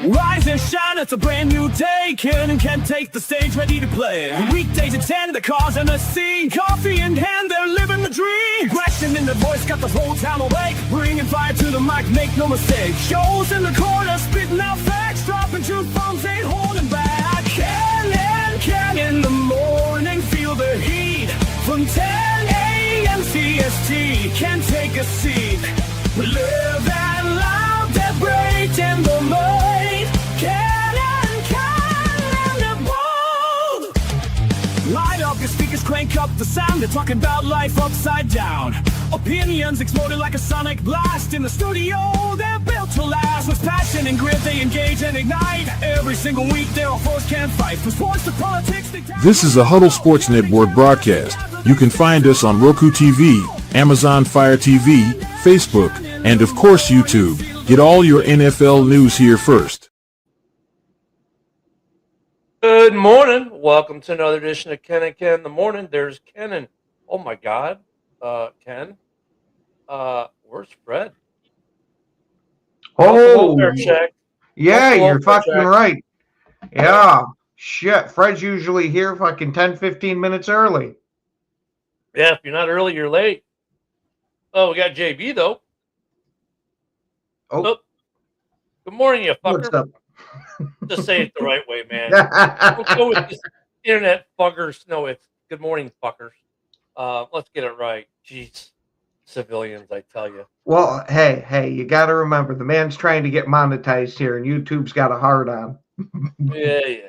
Rise and shine, it's a brand new day. Ken can take the stage, ready to play. Weekdays at 10, the cars on the scene. Coffee in hand, they're living the dream. Question in the voice, got the whole town awake. Bringing fire to the mic, make no mistake. Shows in the corner, spitting out facts. Dropping truth bombs, ain't holding back. Ken in the morning, feel the heat. From 10 a.m. CST, can take a seat. We live and loud, that break in the mud. Light up your speakers, crank up the sound. They're talking about life upside down. Opinions exploded like a sonic blast. In the studio, they're built to last. With passion and grit, they engage and ignite. Every single week, their foes can fight. From sports to politics, This is a Huddle Sports Network broadcast. You can find us on Roku TV, Amazon Fire TV, Facebook, and of course YouTube. Get all your NFL news here first. Good morning. Welcome to another edition of Ken and Ken in the morning. There's Ken and, oh my God, Ken, where's Fred? Oh, check. yeah, you're fucking right. Yeah, shit. Fred's usually here fucking 10, 15 minutes early. Yeah, if you're not early, you're late. Oh, we got JB, though. Oh. Good morning, you fucker. What's up? Just say it the right way, man. Don't go with this internet fuckers. No, it's good morning, fuckers. Let's get it right. Jeez. Civilians, I tell you. Well, hey, you got to remember, the man's trying to get monetized here, and YouTube's got a hard on. Yeah. I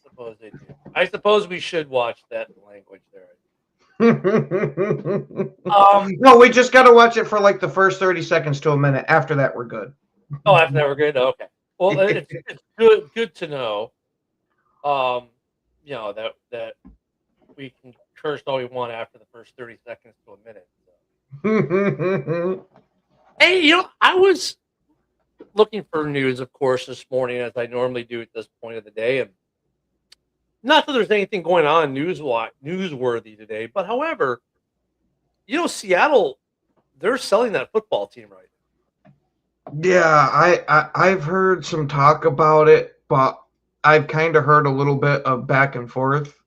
suppose they do. I suppose we should watch that language there. No, we just got to watch it for like the first 30 seconds to a minute. After that, we're good. Oh, after that, we're good? Okay. Well, it's good to know, that we can curse all we want after the first 30 seconds to a minute. So. Hey, I was looking for news, of course, this morning, as I normally do at this point of the day, and not that there's anything going on newsworthy today, but however, Seattle, they're selling that football team right now. Yeah, I've heard some talk about it, but I've kind of heard a little bit of back and forth.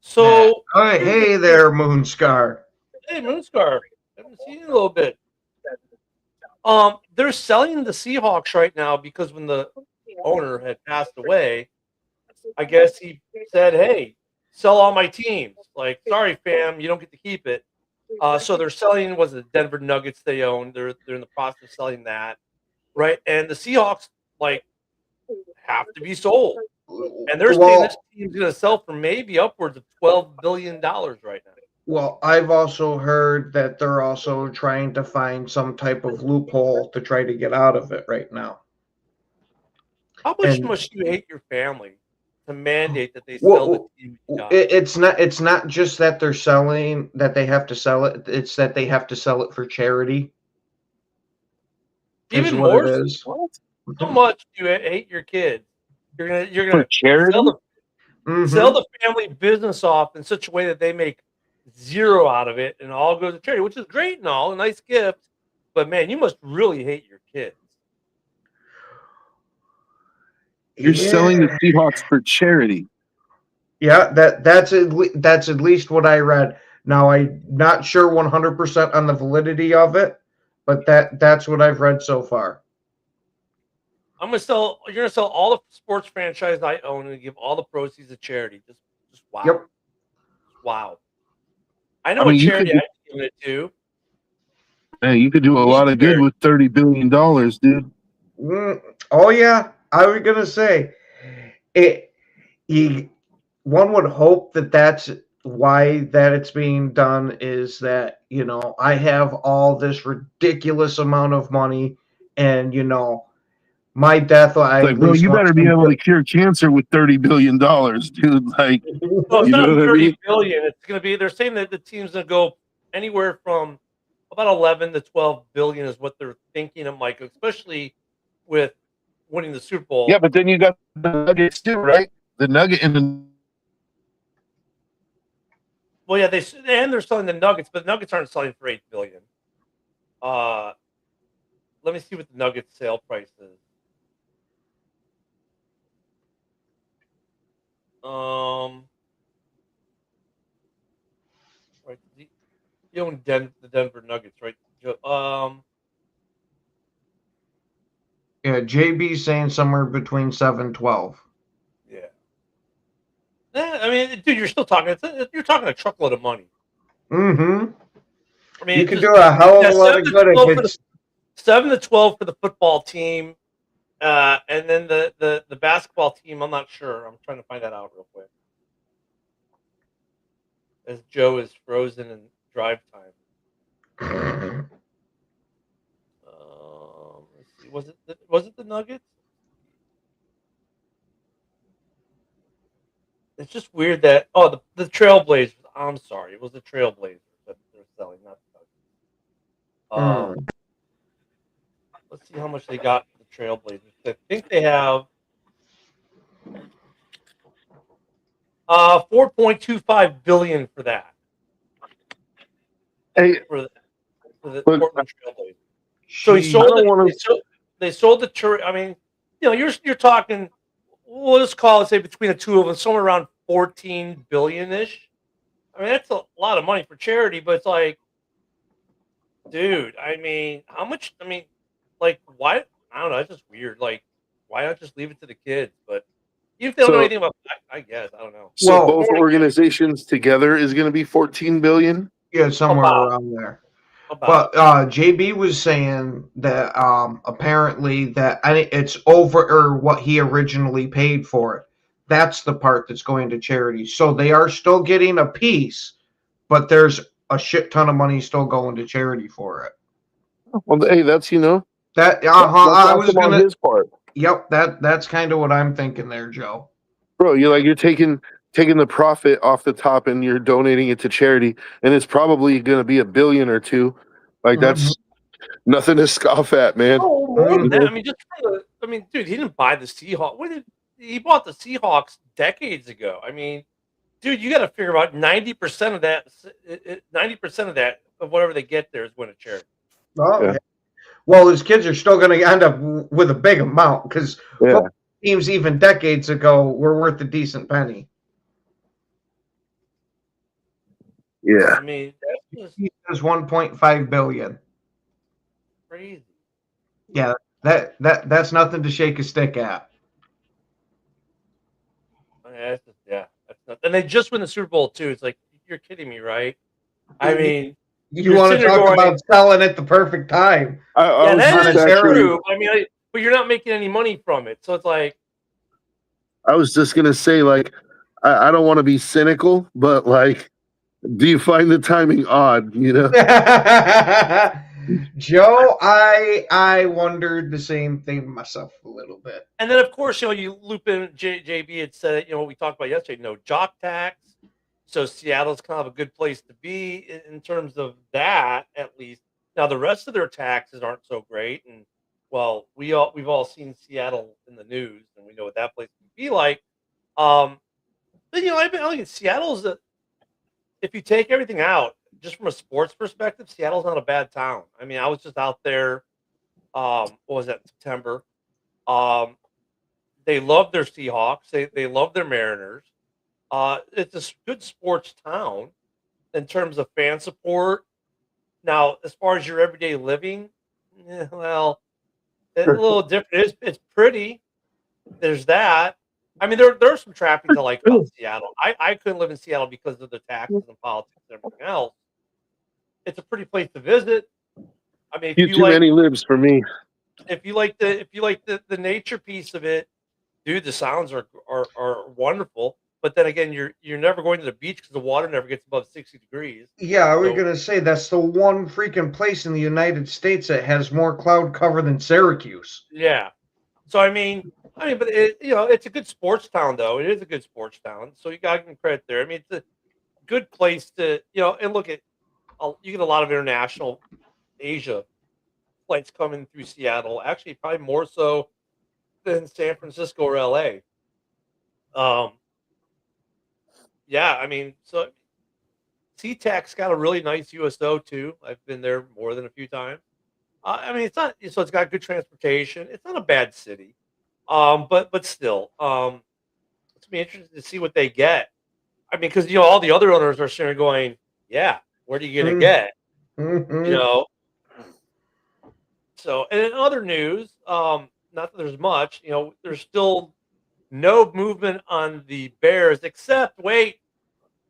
So, hey there, Moonscar. Hey, Moonscar. Haven't seen you in a little bit. They're selling the Seahawks right now because when the owner had passed away, I guess he said, "Hey, sell all my teams." Like, sorry, fam, you don't get to keep it. So they're selling, was it the Denver Nuggets they own? They're in the process of selling that, right? And the Seahawks have to be sold, and they're saying this team's going to sell for maybe upwards of $12 billion right now. Well, I've also heard that they're also trying to find some type of loophole to try to get out of it right now. How much must you hate your family to mandate that they sell the team? It's not just that they're selling, that they have to sell it. It's that they have to sell it for charity. Even more. How much do you hate your kids? You're gonna sell the family business off in such a way that they make zero out of it, and all goes to charity, which is great and all, a nice gift. But man, you must really hate your kids. You're selling the Seahawks for charity. Yeah, that's at least what I read. Now, I'm not sure 100% on the validity of it, but that's what I've read so far. You're gonna sell all the sports franchise I own and give all the proceeds to charity. Just wow. Yep. Wow. I know what charity I'd give it to. Hey, you could do a lot of good with $30 billion, dude. Oh yeah. I was gonna say, one would hope that that's why that it's being done, is that I have all this ridiculous amount of money, and my death. Bro, you better be able to cure cancer with $30 billion, dude. Like, well, it's not $30 billion. It's gonna be. They're saying that the team's gonna go anywhere from about 11 to 12 billion is what they're thinking of, Mike, especially with winning the Super Bowl. Yeah, but then you got the Nuggets too, right? The Nugget and the. Well, yeah, they're selling the Nuggets, but the Nuggets aren't selling for $8 billion. let me see what the Nuggets sale price is. Right. You own the Denver Nuggets, right? Yeah, JB's saying somewhere between 7-12. Yeah. I mean, dude, you're still talking. You're talking a truckload of money. Mm-hmm. I mean, You could do a hell of a lot of good against. 7-12 for the football team, and then the basketball team. I'm not sure. I'm trying to find that out real quick. As Joe is frozen in drive time. Let's see. Was it the Nuggets? It's just weird that the Trailblazers. I'm sorry, it was the Trailblazers that they're selling, not the Nuggets. Let's see how much they got for the Trailblazers. I think they have 4.25 billion for that. Hey, For the but Portland Trailblazers. So he sold I don't it. They sold the. I mean, you're talking. We'll just call it, say, between the two of them, somewhere around 14 billion ish. I mean, that's a lot of money for charity, but it's like, dude. I mean, how much? I mean, like, why? I don't know. It's just weird. Like, why not just leave it to the kids? But even if they don't know anything about, I guess I don't know. So Well, both organizations together is going to be 14 billion. Yeah, somewhere around there. But JB was saying that apparently that it's over or what he originally paid for it. That's the part that's going to charity. So they are still getting a piece, but there's a shit ton of money still going to charity for it. Well, hey, that's that. I was gonna. His part. Yep, that's kind of what I'm thinking there, Joe. Bro, you're taking the profit off the top and you're donating it to charity, and it's probably going to be $1 billion or $2 billion. Like that's nothing to scoff at, man. Oh, more than that. I mean, dude, he didn't buy the Seahawks. He bought the Seahawks decades ago. I mean, dude, you got to figure out 90% of that. 90% of that of whatever they get there is going to charity. Oh, yeah. Well, his kids are still going to end up with a big amount because teams even decades ago were worth a decent penny. Yeah, I mean, he says 1.5 billion. Crazy. Yeah, that's nothing to shake a stick at. That's not. And they just win the Super Bowl too. It's like, you're kidding me, right? I mean, you want to talk about selling at the perfect time? That is true. I mean, but you're not making any money from it, so it's like. I was just gonna say, like, I don't want to be cynical, but like, do you find the timing odd? Joe, I wondered the same thing myself a little bit. And then, of course, you loop in JB had said, what we talked about yesterday, no jock tax. So Seattle's kind of a good place to be in terms of that, at least. Now, the rest of their taxes aren't so great. And, well, we've all seen Seattle in the news, and we know what that place can be like. But, I think Seattle's if you take everything out, just from a sports perspective, Seattle's not a bad town. I mean, I was just out there, what was that, September. They love their Seahawks. They love their Mariners. It's a good sports town in terms of fan support. Now, as far as your everyday living, well, it's a little different. It's pretty. There's that. I mean, there are some traffic I like about Seattle. I couldn't live in Seattle because of the taxes and politics and everything else. It's a pretty place to visit. I mean, too many libs for me. If you like the nature piece of it, dude, the sounds are wonderful. But then again, you're never going to the beach because the water never gets above 60 degrees. Yeah, I was gonna say that's the one freaking place in the United States that has more cloud cover than Syracuse. Yeah. So I mean, but it's a good sports town, though. It is a good sports town, so you got to give them credit there. I mean, it's a good place to, and look at, you get a lot of international Asia flights coming through Seattle. Actually, probably more so than San Francisco or LA. Yeah, I mean, so SeaTac's got a really nice USO too. I've been there more than a few times. I mean, it's not. So it's got good transportation. It's not a bad city. But still, it's be interesting to see what they get. I mean, because all the other owners are sitting there going, "Yeah, what are you gonna get?" Mhm. You know. So, and in other news, not that there's much. There's still no movement on the Bears, except wait,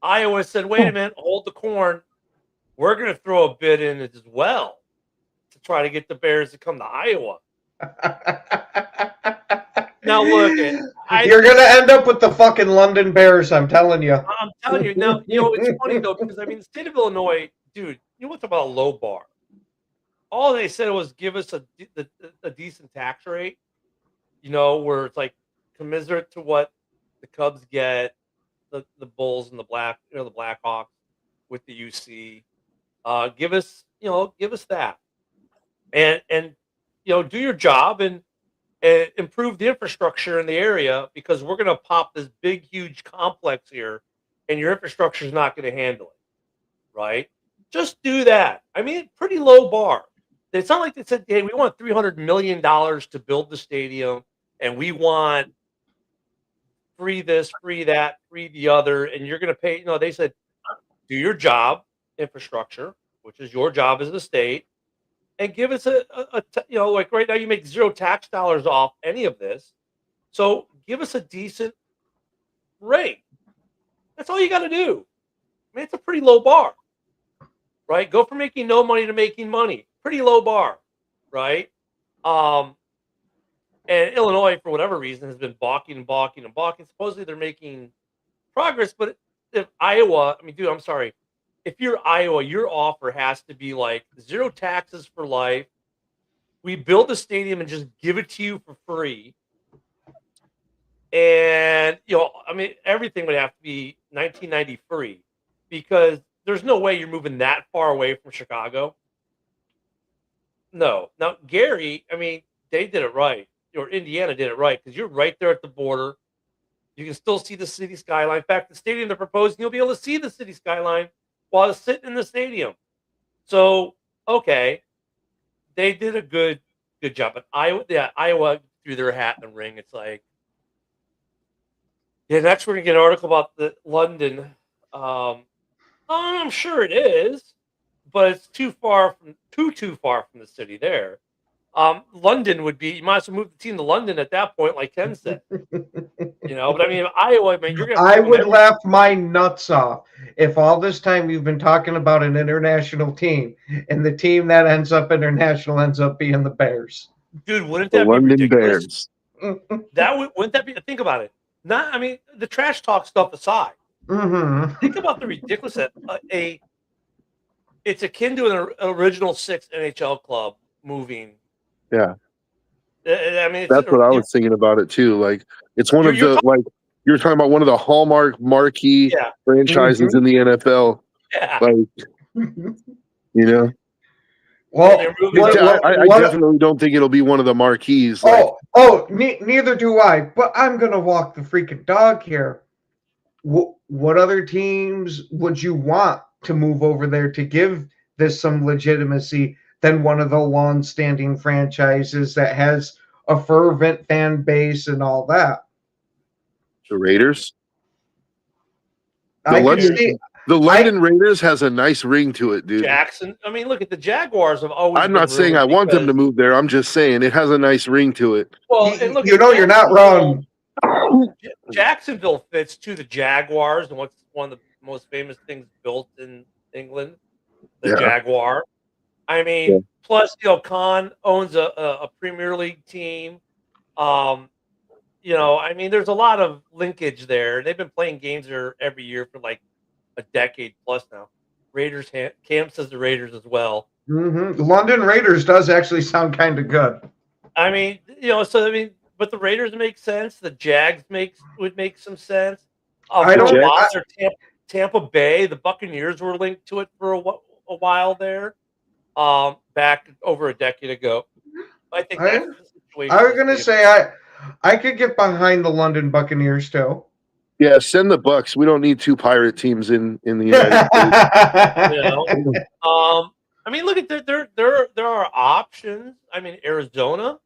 Iowa said, "Wait a minute, hold the corn. We're going to throw a bid in as well to try to get the Bears to come to Iowa." Now, look, You're gonna end up with the fucking London Bears. I'm telling you. I'm telling you now. It's funny though because I mean, the state of Illinois, dude. You want to talk about a low bar? All they said was give us a decent tax rate. Where it's like commiserate to what the Cubs get, the Bulls and the Blackhawks with the UC. Give us that, and do your job and improve the infrastructure in the area because we're going to pop this big, huge complex here, and your infrastructure is not going to handle it, right? Just do that. I mean, pretty low bar. It's not like they said, "Hey, we want $300 million to build the stadium, and we want free this, free that, free the other, and you're going to pay." They said, "Do your job, infrastructure, which is your job as the state, and give us like right now you make zero tax dollars off any of this, so give us a decent rate." That's all you got to do. I mean, it's a pretty low bar, right? Go from making no money to making money. Pretty low bar, right? And Illinois, for whatever reason, has been balking and balking and balking. Supposedly they're making progress, but if Iowa, I mean, dude, I'm sorry. If you're Iowa, your offer has to be like zero taxes for life. We build the stadium and just give it to you for free. And, I mean, everything would have to be 1990 free because there's no way you're moving that far away from Chicago. No. Now, Gary, I mean, they did it right. Or Indiana did it right because you're right there at the border. You can still see the city skyline. In fact, the stadium they're proposing, you'll be able to see the city skyline while sitting in the stadium. So, okay, they did a good job. But Iowa threw their hat in the ring. It's like, yeah, next we're gonna get an article about the London. I'm sure it is, but it's too far from the city there. London would be, you might as well move the team to London at that point, like Ken said. But I mean, Iowa, man, you're gonna. I would laugh my nuts off if all this time you've been talking about an international team and the team that ends up international ends up being the Bears. Dude, wouldn't The that be London ridiculous? Bears. Wouldn't that be? Think about it. I mean, the trash talk stuff aside. Mm-hmm. Think about the ridiculous that it's akin to an original 6 NHL club moving. Yeah. I mean, That's what I was thinking about it too. Like it's one of the like you're talking about one of the hallmark marquee franchises in the NFL. Yeah. Like Well, I definitely don't think it'll be one of the marquees. Neither do I. But I'm gonna walk the freaking dog here. What other teams would you want to move over there to give this some legitimacy than one of the long-standing franchises that has a fervent fan base and all that? The Raiders. The London Raiders has a nice ring to it, dude. Jackson. I mean, look at the Jaguars have always. I'm not saying I want them to move there. I'm just saying it has a nice ring to it. Well, and look, you're not wrong. Jacksonville fits to the Jaguars, and what's one of the most famous things built in England, the Jaguar. I mean, plus Khan owns a Premier League team. I mean, there's a lot of linkage there. They've been playing games there every year for like a decade plus now. Raiders, Cam says the Raiders as well. Mm-hmm. London Raiders does actually sound kind of good. I mean, but the Raiders make sense. The Jags would make some sense. Tampa Bay, the Buccaneers were linked to it for a while there, back over a decade ago. I think that's the situation. I was going to say I could get behind the London Buccaneers too. Yeah, send the Bucks. We don't need two pirate teams in the United States. I mean, look at there are options. I mean, Arizona.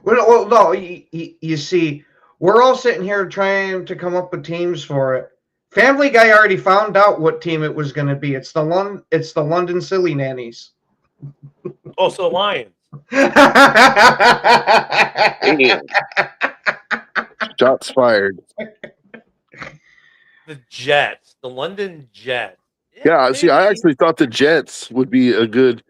Well, no, you see, we're all sitting here trying to come up with teams for it. Family Guy already found out what team it was going to be. It's the London Silly Nannies. Also, Lions. Damn. Shots fired. The Jets, the London Jets. Yeah, see, I maybe. actually thought the Jets would be a good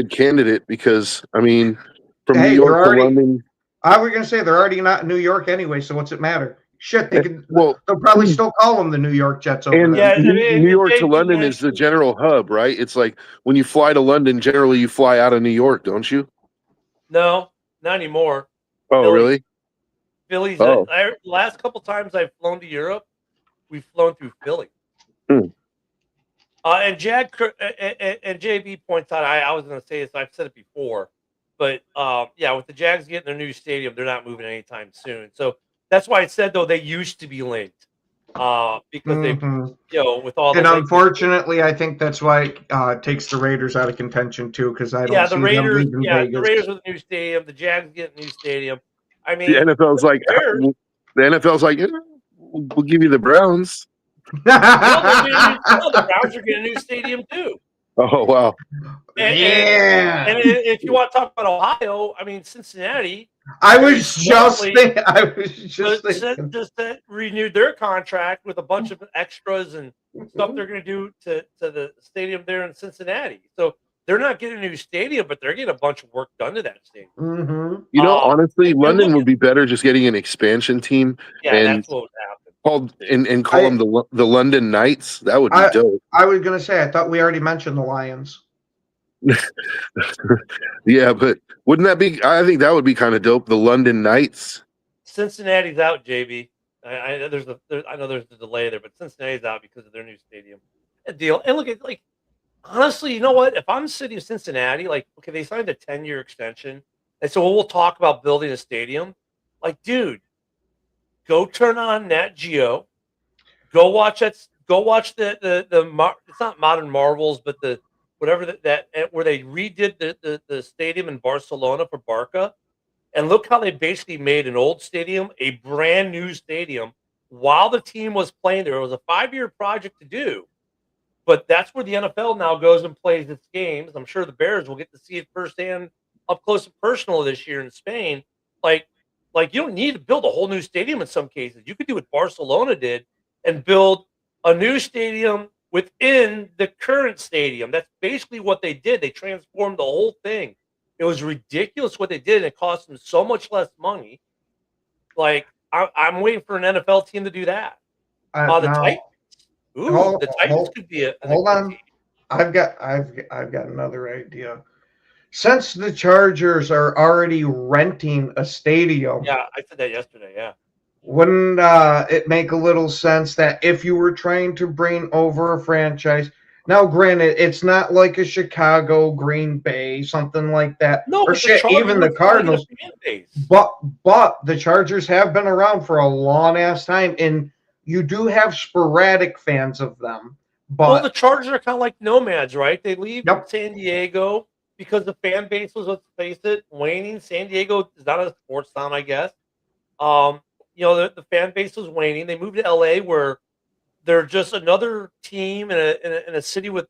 candidate because I mean, from Hey, New York they're to already- London. I was going to say they're already not in New York anyway, so what's it matter? Shit, they could. Well, They'll probably still call them the New York Jets over and there. Yeah, I mean, New York to JB London is the mentioned- general hub, right? It's like when you fly to London, generally you fly out of New York, don't you? No, not anymore. Oh, Philly. really? Philly's. Oh. Last couple times I've flown to Europe, we've flown through Philly. Hmm. And JB points out. I was going to say this. I've said it before, but yeah, with the Jags getting their new stadium, they're not moving anytime soon. So that's why I said though they used to be linked because they, Mhm. with all the And links- unfortunately, I think that's why it takes the Raiders out of contention too, because I don't yeah, see the them Raiders, leaving yeah, Vegas. the Raiders with a new stadium, the Jags get a new stadium. I mean, The NFL's like Bears- yeah, we'll give you the Browns. the Browns are getting a new stadium too. Oh wow. Yeah. And if you want to talk about Ohio, I mean Cincinnati. I was just smartly- thinking. Just renewed their contract with a bunch of extras and stuff they're going to do to the stadium there in Cincinnati. So they're not getting a new stadium, but they're getting a bunch of work done to that stadium. Mhm. You know, honestly, and London look would be better just getting an expansion team Yeah, And- that's what would happen. called and call them the London Knights. That would be dope. I was gonna say, I thought we already mentioned the Lions. Yeah, but wouldn't that be? I think that would be kind of dope. The London Knights. Cincinnati's out, JB. I know there's a delay there, but Cincinnati's out because of their new stadium deal. And look at honestly, you know what? If I'm the city of Cincinnati, okay, they signed a 10-year extension, and so we'll talk about building a stadium. Dude, go turn on Nat Geo. Go watch that. Go watch the it's not Modern Marvels, but the whatever that where they redid the stadium in Barcelona for Barca. And look how they basically made an old stadium a brand new stadium while the team was playing there. It was a 5-year project to do, but that's where the NFL now goes and plays its games. I'm sure the Bears will get to see it firsthand, up close and personal this year in Spain. Like you don't need to build a whole new stadium in some cases. You could do what Barcelona did and build a new stadium within the current stadium. That's basically what they did. They transformed the whole thing. It was ridiculous what they did, and it cost them so much less money. I'm waiting for an NFL team to do that. The Now, Titans. Ooh, the Titans could be a hold good on. team. I've got another idea. Since the Chargers are already renting a stadium, Yeah, I said that yesterday. Yeah. wouldn't it make a little sense that if you were trying to bring over a franchise, now granted, it's not like a Chicago, Green Bay, something like that, No, or but shit, even the Cardinals, but the Chargers have been around for a long ass time, and you do have sporadic fans of them. Well, But the Chargers are kind of like nomads, right? They leave Yep. San Diego because the fan base was, let's face it, waning. San Diego is not a sports town, I guess. The fan base was waning. They moved to LA, where they're just another team in a city with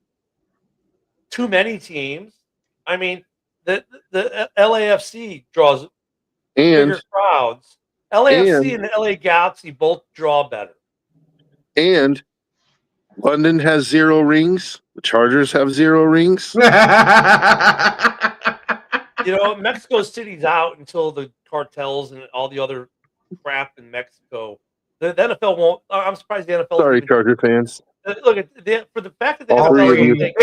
too many teams. I mean, the LAFC draws bigger And crowds. LAFC and the LA Galaxy both draw better. and London has 0 rings. The Chargers have 0 rings. Mexico City's out until the cartels and all the other crap in Mexico. The NFL won't. I'm surprised the NFL. Sorry, Charger fans. Look for the fact that the All NFL three of is you.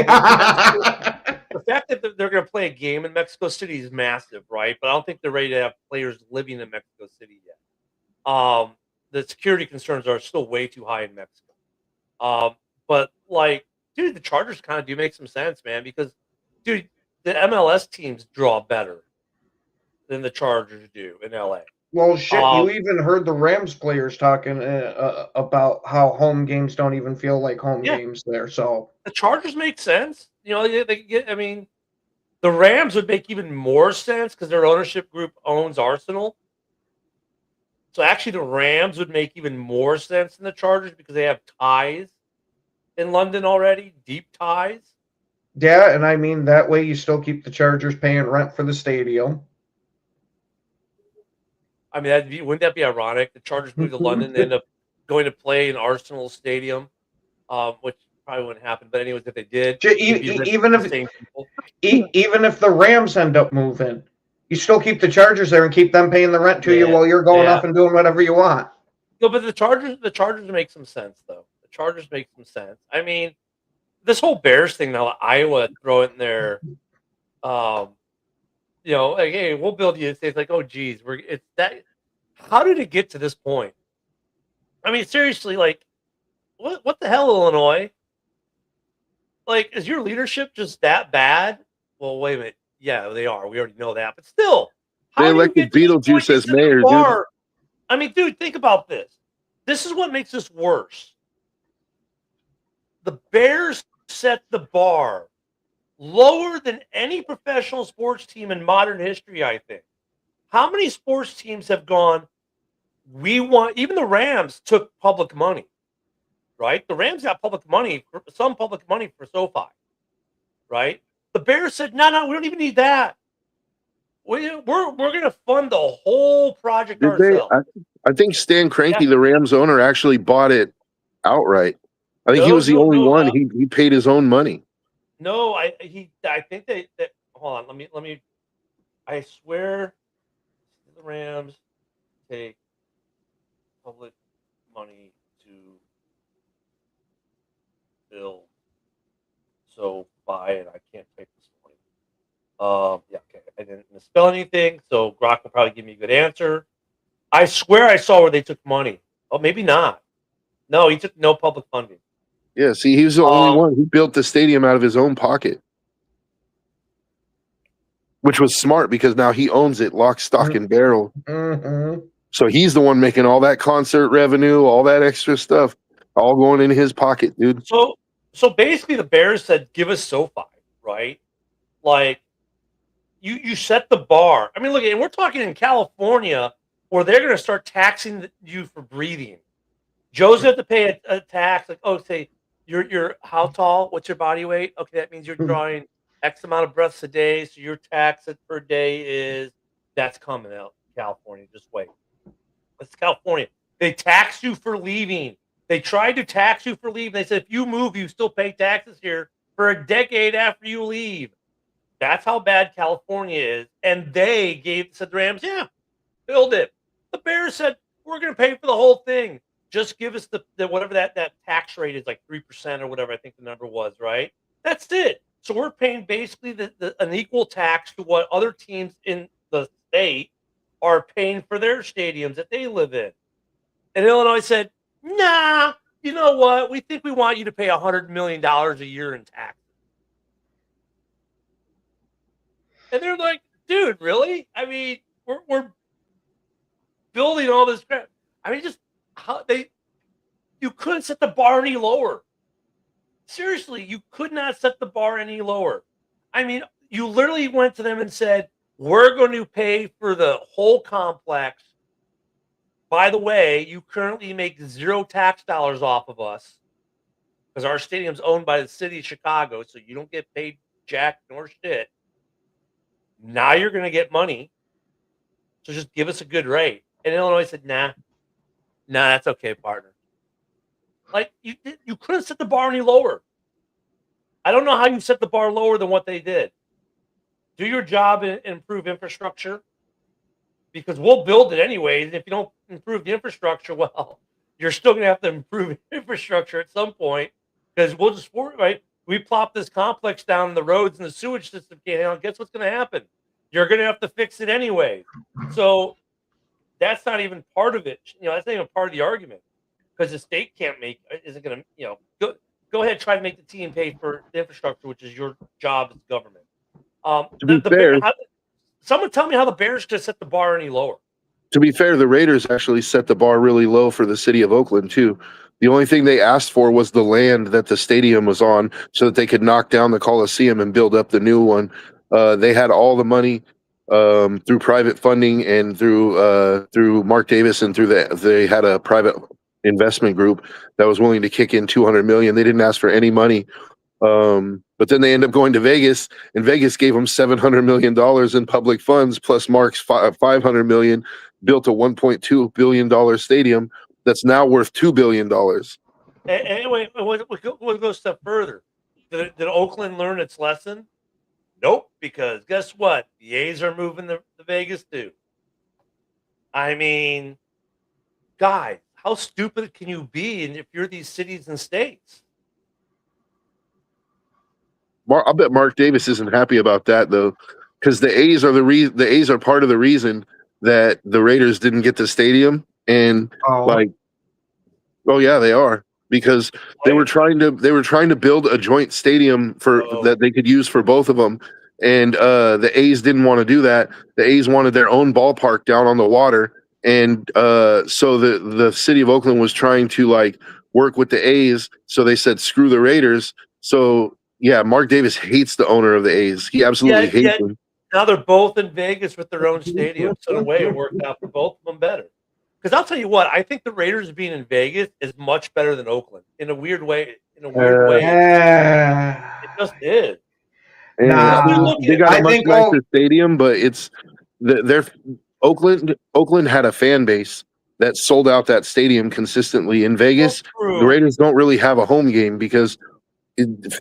the fact that they're going to play a game in Mexico City is massive, right? But I don't think they're ready to have players living in Mexico City yet. The security concerns are still way too high in Mexico. But dude, the Chargers kind of do make some sense, man, because dude, the MLS teams draw better than the Chargers do in LA. Well, shit, Um, you even heard the Rams players talking about how home games don't even feel like home yeah, games there. So, the Chargers make sense. You know, they get. I mean, the Rams would make even more sense because their ownership group owns Arsenal. So actually, the Rams would make even more sense than the Chargers because they have ties in London already, deep ties. yeah, and I mean, that way you still keep the Chargers paying rent for the stadium. I mean, wouldn't that be ironic? The Chargers move to London, they end up going to play in Arsenal Stadium, which probably wouldn't happen. But anyways, if they did, it'd be rich Even the if same people. even if the Rams end up moving, you still keep the Chargers there and keep them paying the rent to you Yeah, while you're going yeah. off and doing whatever you want. No, but the Chargers make some sense though. The Chargers make some sense. I mean, this whole Bears thing now, Iowa throw it in there. You know, like, hey, we'll build you. It's like, oh, geez, it's that. How did it get to this point? I mean, seriously, like, what the hell, Illinois? Like, is your leadership just that bad? Well, wait a minute. Yeah, they are. We already know that. But still, how They do you elected get to this Beetlejuice point? You as set the mayor, dude. bar. I mean, dude, think about this. This is what makes this worse. The Bears set the bar lower than any professional sports team in modern history, I think. How many sports teams have gone, we want, even the Rams took public money, right? The Rams got public money, some public money for SoFi, right? The Bears said, no, we don't even need that. We're going to fund the whole project Did they? ourselves. I think Stan Kroenke, the Rams owner, actually bought it outright. I think he was the only one. He paid his own money. No, I think they hold on. Let me. I swear, the Rams take public money to build. So buy it. I can't take this money. Yeah, okay. I didn't misspell anything, so Grok will probably give me a good answer. I swear I saw where they took money. Oh, maybe not. No, he took no public funding. Yeah, see, he was the only one who built the stadium out of his own pocket, which was smart because now he owns it, lock, stock, and barrel. Mm-hmm. So he's the one making all that concert revenue, all that extra stuff, all going in his pocket, dude. So basically, the Bears said, "Give us SoFi," right? Like, you set the bar. I mean, look, and we're talking in California where they're going to start taxing you for breathing. Joe's going to have to pay a tax, like, oh, say you're how tall? What's your body weight? Okay, that means you're drawing X amount of breaths a day, so your tax per day is that's coming out California. Just wait. It's California. They tax you for leaving. They tried to tax you for leaving. They said if you move, you still pay taxes here for a decade after you leave. That's how bad California is. And they said the Rams, yeah, build it. The Bears said, we're going to pay for the whole thing. Just give us the whatever that tax rate is, like 3% or whatever I think the number was, right? That's it. So we're paying basically an equal tax to what other teams in the state are paying for their stadiums that they live in. And Illinois said, nah, you know what? We think we want you to pay $100 million a year in taxes. And they're like, dude, really? I mean, we're building all this crap. I mean, just how you couldn't set the bar any lower. Seriously, you could not set the bar any lower. I mean, you literally went to them and said, we're going to pay for the whole complex. By the way, you currently make 0 tax dollars off of us because our stadium's owned by the city of Chicago, so you don't get paid jack nor shit. Now you're going to get money, so just give us a good rate. And Illinois said, nah, that's okay, partner. Like, you couldn't set the bar any lower. I don't know how you set the bar lower than what they did. Do your job and improve infrastructure, because we'll build it anyways. And if you don't improve the infrastructure, well, you're still going to have to improve infrastructure at some point, because we'll just, right? We plop this complex down, and the roads and the sewage system can't handle it. Guess what's going to happen? You're going to have to fix it anyway. So that's not even part of it. You know, that's not even part of the argument, because the state isn't going to, go ahead, try to make the team pay for the infrastructure, which is your job as government. To be fair, someone tell me how the Bears could set the bar any lower. To be fair, the Raiders actually set the bar really low for the city of Oakland too. The only thing they asked for was the land that the stadium was on, so that they could knock down the Coliseum and build up the new one. They had all the money through private funding and through Mark Davis and they had a private investment group that was willing to kick in $200 million. They didn't ask for any money. But then they end up going to Vegas, and Vegas gave them $700 million in public funds plus Mark's $500 million, built a $1.2 billion stadium that's now worth $2 billion. Anyway, we'll go a step further. Did Oakland learn its lesson? Nope, because guess what? The A's are moving to Vegas too. I mean, guys, how stupid can you be if you're these cities and states? I bet Mark Davis isn't happy about that though, because the A's are part of the reason that the Raiders didn't get the stadium. And oh yeah, they are, because they were trying to build a joint stadium that they could use for both of them, and the A's didn't want to do that. The A's wanted their own ballpark down on the water, and so the city of Oakland was trying to work with the A's. So they said screw the Raiders. So yeah, Mark Davis hates the owner of the A's. He absolutely hates him. Now they're both in Vegas with their own stadium, so in a way it worked out for both of them better. Because I'll tell you what, I think the Raiders being in Vegas is much better than Oakland in a weird way. It just is. They got a much nicer stadium, but it's Oakland had a fan base that sold out that stadium consistently. In Vegas, the Raiders don't really have a home game because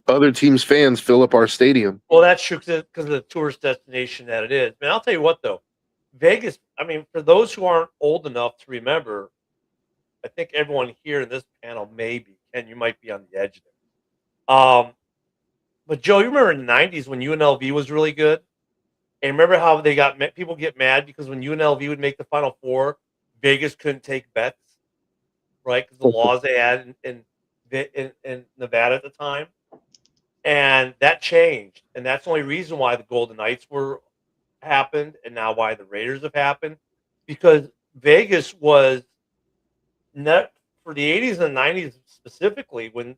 other teams' fans fill up our stadium. Well, that's true because of the tourist destination that it is. Man, I'll tell you what, though. Vegas, I mean, for those who aren't old enough to remember, I think everyone here in this panel maybe, Ken, you might be on the edge there. But, Joe, you remember in the 90s when UNLV was really good? And remember how people get mad because when UNLV would make the Final Four, Vegas couldn't take bets, right? Because the laws they had in Nevada at the time, and that changed, and that's the only reason why the Golden Knights happened, and now why the Raiders have happened, because Vegas was not for the 80s and 90s specifically when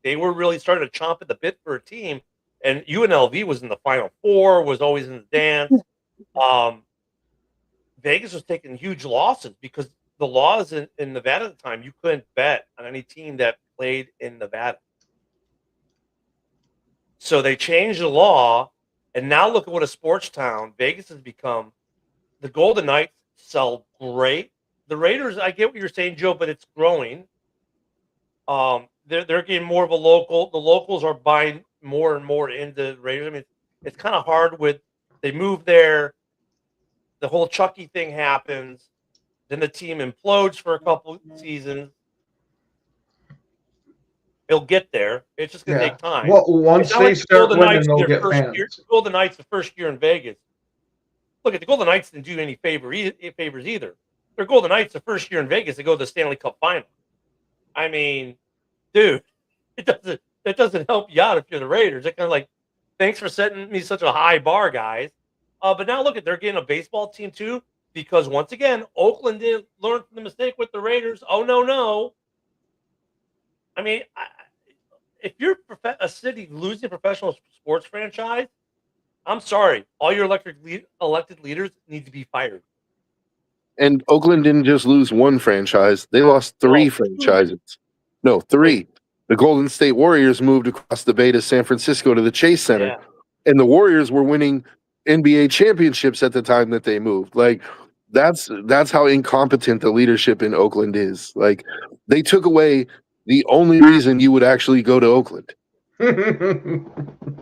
they were really starting to chomp at the bit for a team, and UNLV was in the Final Four, was always in the dance. Vegas was taking huge losses because the laws in Nevada at the time, you couldn't bet on any team that played in Nevada. So they changed the law, and now look at what a sports town Vegas has become. The Golden Knights sell great. The Raiders, I get what you're saying, Joe, but it's growing. They're getting more of a local. The locals are buying more and more into the Raiders. I mean, it's kind of hard they move there. The whole Chucky thing happens. Then the team implodes for a couple of seasons. They'll get there. It's just going to take time. Well, once they start winning, they'll get fans. The Golden Knights, the first year in Vegas. Look, the Golden Knights didn't do any favors either. They're Golden Knights the first year in Vegas. They go to the Stanley Cup final. I mean, dude, that doesn't help you out if you're the Raiders. They're kind of like, thanks for setting me such a high bar, guys. But now look, they're getting a baseball team too, because once again, Oakland didn't learn from the mistake with the Raiders. Oh, no. I mean, if you're a city losing a professional sports franchise, I'm sorry. All your elected leaders need to be fired. And Oakland didn't just lose one franchise. They lost three franchises. No, three. The Golden State Warriors moved across the bay to San Francisco to the Chase Center. Yeah. And the Warriors were winning NBA championships at the time that they moved. That's how incompetent the leadership in Oakland is. They took away the only reason you would actually go to Oakland.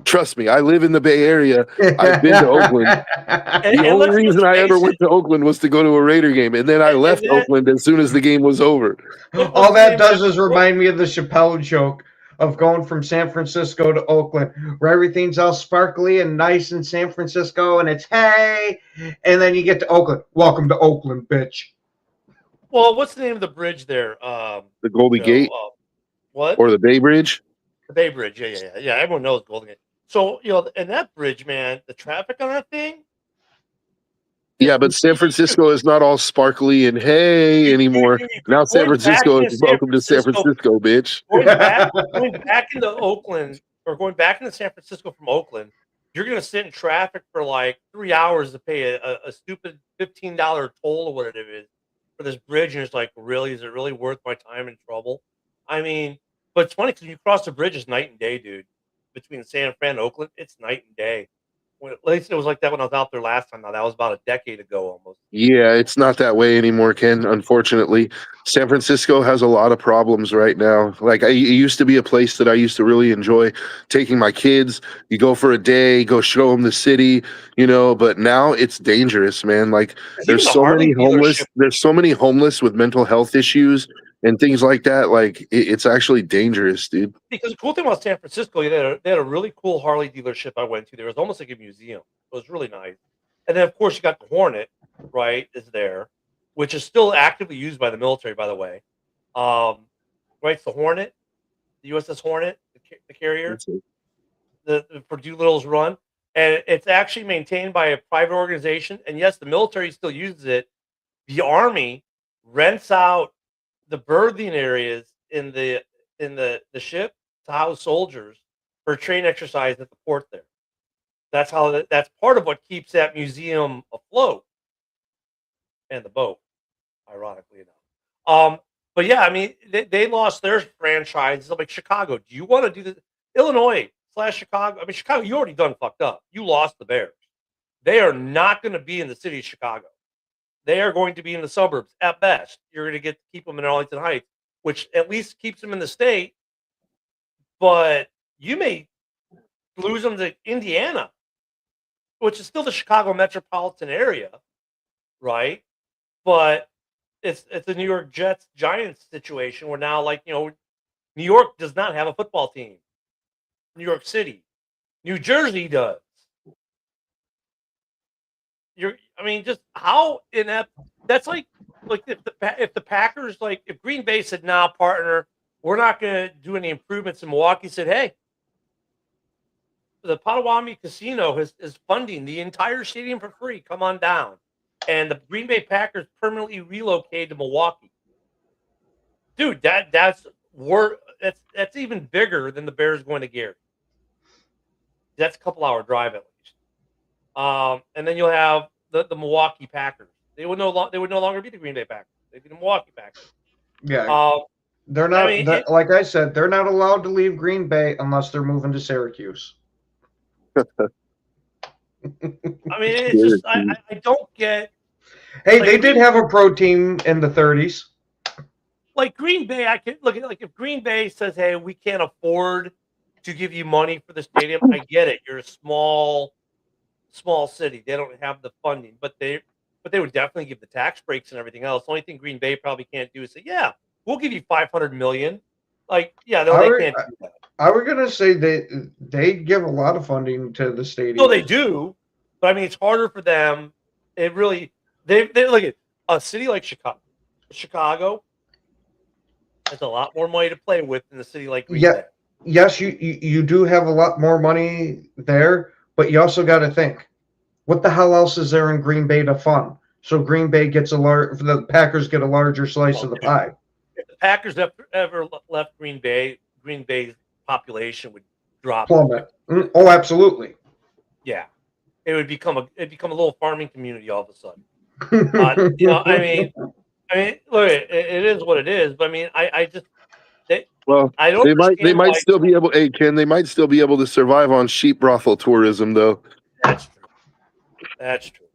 Trust me, I live in the Bay Area. I've been to Oakland. The only reason I ever went to Oakland was to go to a Raider game, and then I left Oakland as soon as the game was over. All that does is remind me of the Chappelle joke of going from San Francisco to Oakland, where everything's all sparkly and nice in San Francisco, and it's hey, and then you get to Oakland. Welcome to Oakland, bitch. Well, what's the name of the bridge there? The Golden Gate. What? Or the Bay Bridge? The Bay Bridge, yeah. Everyone knows Golden Gate. So, and that bridge, man, the traffic on that thing, Yeah, but San Francisco is not all sparkly and hey anymore. Now San Francisco is welcome to San Francisco, bitch. Going back into Oakland or going back into San Francisco from Oakland, you're going to sit in traffic for like 3 hours to pay a stupid $15 toll or whatever it is for this bridge. And it's like, really, is it really worth my time and trouble? I mean, but it's funny because you cross the bridge, it's night and day, dude. Between San Fran and Oakland, it's night and day. At least it was like that when I was out there last time. Now that was about a decade ago almost. Yeah, it's not that way anymore, Ken. Unfortunately, San Francisco has a lot of problems right now. Like it used to be a place that I used to really enjoy taking my kids. You go for a day, go show them the city, but now it's dangerous, man. Like there's so many homeless. There's so many homeless with mental health issues and things like that. Like it's actually dangerous, dude. Because the cool thing about San Francisco, they had a really cool Harley dealership I went to. There was almost like a museum. It was really nice. And then, of course, you got the Hornet, right, is there, which is still actively used by the military, by the way. Right, it's the Hornet, the USS Hornet, the carrier, for Doolittle's Run. And it's actually maintained by a private organization. And yes, the military still uses it. The Army rents out the berthing areas in the ship to house soldiers for train exercise at the port there. That's part of what keeps that museum afloat and the boat, ironically enough. But yeah, I mean, they lost their franchise. Like Chicago, do you want to do this? Illinois/Chicago. I mean, Chicago, you already done fucked up. You lost the Bears. They are not going to be in the city of Chicago. They are going to be in the suburbs at best. You're going to get to keep them in Arlington Heights, which at least keeps them in the state. But you may lose them to Indiana, which is still the Chicago metropolitan area, right? But it's the New York Jets Giants situation where now, like, New York does not have a football team. New York City, New Jersey does. Just how inept. That's like if the Packers, like, if Green Bay said, "Nah, partner, we're not going to do any improvements," in Milwaukee said, "Hey, the Potawatomi Casino is funding the entire stadium for free. Come on down," and the Green Bay Packers permanently relocated to Milwaukee. Dude, that's even bigger than the Bears going to Gary. That's a couple-hour drive at least. And then you'll have the Milwaukee Packers. They would no longer be the Green Bay Packers. They'd be the Milwaukee Packers. Yeah. They're not, like I said, they're not allowed to leave Green Bay unless they're moving to Syracuse. It's just I don't get. Hey, they did have a pro team in the 30s. Like Green Bay, I can look at, like, if Green Bay says, "Hey, we can't afford to give you money for the stadium," I get it. You're a small city. They don't have the funding, but they would definitely give the tax breaks and everything else. The only thing Green Bay probably can't do is say, "Yeah, we'll give you $500 million." Like, yeah, they can't do that. I was gonna say they give a lot of funding to the stadium. No, they do, but I mean, it's harder for them. It really they look at a city like Chicago. Chicago has a lot more money to play with than the city like Green Bay. Yes, you do have a lot more money there, but you also got to think, what the hell else is there in Green Bay to fund? So Green Bay gets the Packers get a larger slice of the pie. If the Packers ever left Green Bay's population would drop. Plummet. Oh, absolutely. Yeah, it would become a little farming community all of a sudden. Look, it is what it is. But I mean, they might still be able. Hey, Ken, they might still be able to survive on sheep brothel tourism, though. That's true.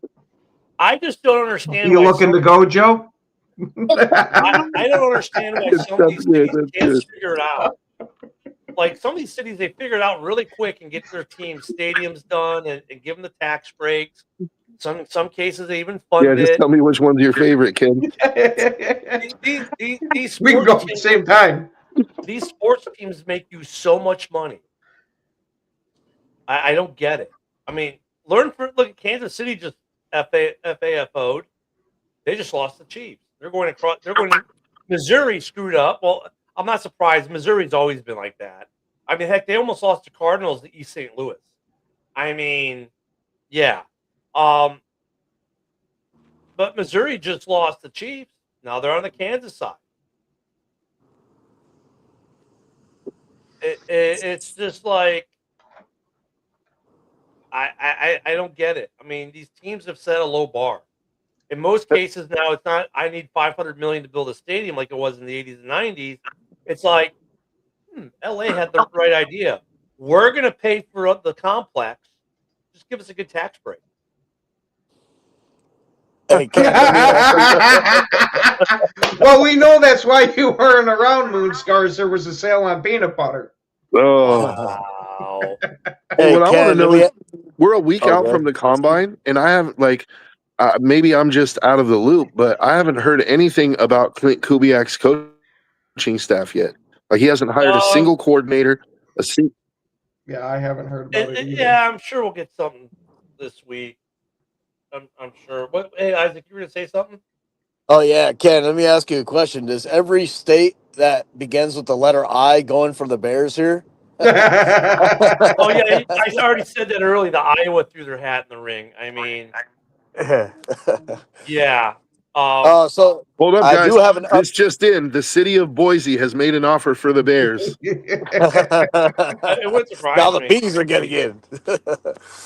I just don't understand. You looking to go, Joe? I don't understand why some of these cities can't figure it out. Like, some of these cities, they figure it out really quick and get their team stadiums done and give them the tax breaks. Some cases they even fund it. Yeah, just tell me which one's your favorite, Ken. These we can go at the same time. These sports teams make you so much money. I don't get it. I mean, look at Kansas City just FAFO'd. They just lost the Chiefs. They're going to Missouri screwed up. Well, I'm not surprised. Missouri's always been like that. I mean, heck, they almost lost the Cardinals to East St. Louis. I mean, yeah. but Missouri just lost the Chiefs. Now they're on the Kansas side. It's just like I don't get it. I mean, these teams have set a low bar. In most cases now, it's not. I need $500 million to build a stadium like it was in the '80s and '90s. It's like, LA had the right idea. We're going to pay for the complex. Just give us a good tax break. Hey, Ken, Well, we know that's why you weren't around, Moonscars. There was a sale on peanut butter. Oh, Wow. hey, what I want to Ken, know let is me- we're a week Oh, out go from the combine, and I haven't maybe I'm just out of the loop, but I haven't heard anything about Clint Kubiak's coaching staff yet. Like he hasn't hired a single coordinator. Yeah, I haven't heard about it either. Yeah, I'm sure we'll get something this week. I'm sure. What? Hey, Isaac, you were gonna say something? Oh yeah, Ken. Let me ask you a question. Does every state that begins with the letter I going for the Bears here? Oh yeah, I already said that early. The Iowa threw their hat in the ring. I mean, yeah. So Hold up, I guys. do have an This just in: the city of Boise has made an offer for the Bears. It wouldn't surprise now the me. bees are getting in.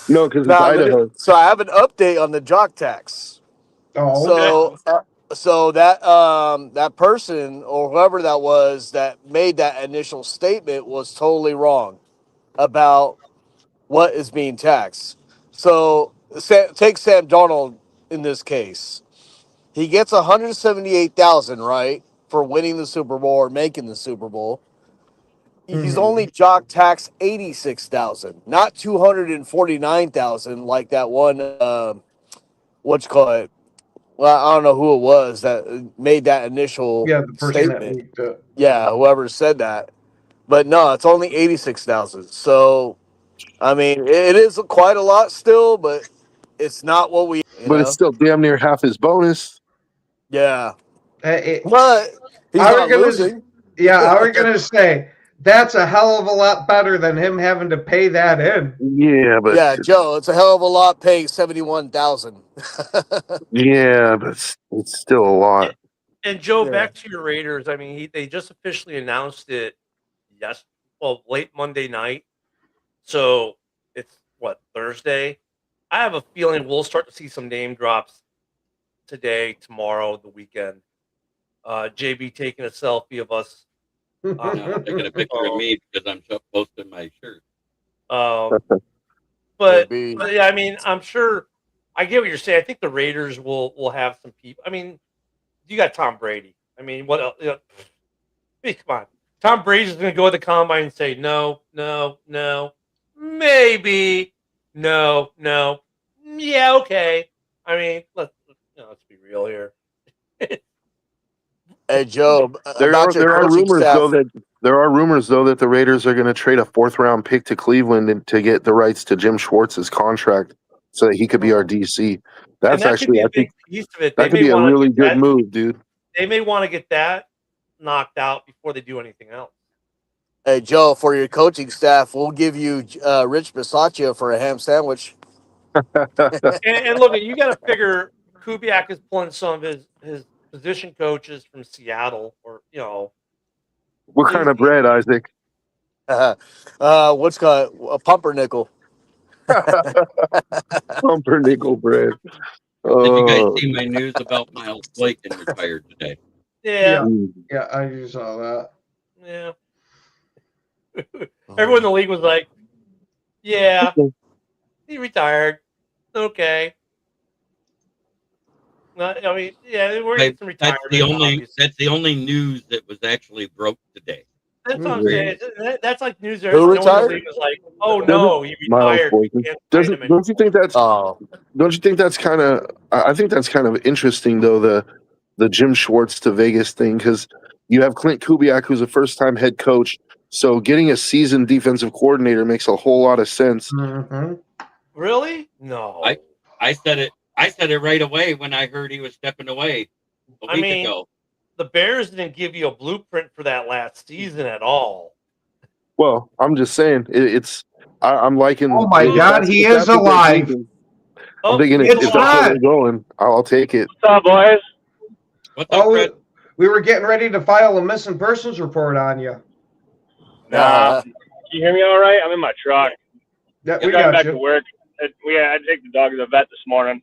No, because it's Now, Idaho. so I have an update on the jock tax. Oh, So that person or whoever that was that made that initial statement was totally wrong about what is being taxed. So take Sam Darnold in this case. He gets 178,000, right, for winning the Super Bowl or making the Super Bowl. He's Mhm. only jock taxed 86,000, not 249,000 like that one. What you call it? Well, I don't know who it was that made that initial yeah, the person that statement. leaked it. Yeah, whoever said that. But no, it's only 86,000. So, I mean, it is quite a lot still, but it's not what we, But it's still damn near half his bonus. Yeah. Hey, But he's I was not gonna- losing. Yeah, I was gonna say that's a hell of a lot better than him having to pay that in. Yeah, but Yeah, Joe, it's a hell of a lot paying 71,000. yeah, but it's still a lot. And Joe, Yeah. back to your Raiders. I mean, they just officially announced it late Monday night. So it's what, Thursday? I have a feeling we'll start to see some name drops today, tomorrow, the weekend. JB taking a selfie of us. No, taking a picture of me because I'm posting my shirt. But Maybe. yeah, I mean, I'm sure. I get what you're saying. I think the Raiders will have some people. I mean, you got Tom Brady. I mean, what else? Come on, Tom Brady's going to go to the combine and say no, maybe, no, yeah, okay. I mean, let's be real here. Hey, Joe, There about your are coaching rumors staff. though that the Raiders are going to trade a 4th round pick to Cleveland to get the rights to Jim Schwartz's contract so that he could be our DC. That's And that could be actually a I think big piece of it. that could be a really good move, dude. They may want to get that knocked out before they do anything else. Hey, Joe, for your coaching staff, we'll give you Rich Bisaccia for a ham sandwich. And look, you got to figure Kubiak is pulling some of his position coaches from Seattle, or What kind of bread, Isaac? What's called a pumpernickel. Pumpernickel bread. Did you guys see my news about Miles Boykin retired today? Yeah. Yeah, I just saw that. Yeah. Everyone in the league was like, yeah, he retired. Okay. No, I mean, yeah, we're getting some retirement. That's the only news that was actually broke today. That's what I'm saying. That's like news. Who No one in the retired? league was like, oh no, he Miles retired. Boykin. We can't sign him Don't you think that's Oh, don't you think that's kind of I think that's kind of interesting though, the Jim Schwartz to Vegas thing, because you have Clint Kubiak, who's a first-time head coach, so getting a seasoned defensive coordinator makes a whole lot of sense. Mm-hmm. Really? No. I said it right away when I heard he was stepping away a week ago. The Bears didn't give you a blueprint for that last season at all. Well, I'm just saying I'm liking. Oh my God, he is alive. I'm thinking if it's that's where on. they're going, I'll take it. What's up, boys? What's up, Oh, Fred? we were getting ready to file a missing persons report on you. Nah. Can you hear me all right? I'm in my truck. Yeah, I'm we driving got back to you. work. I had to take the dog to the vet this morning.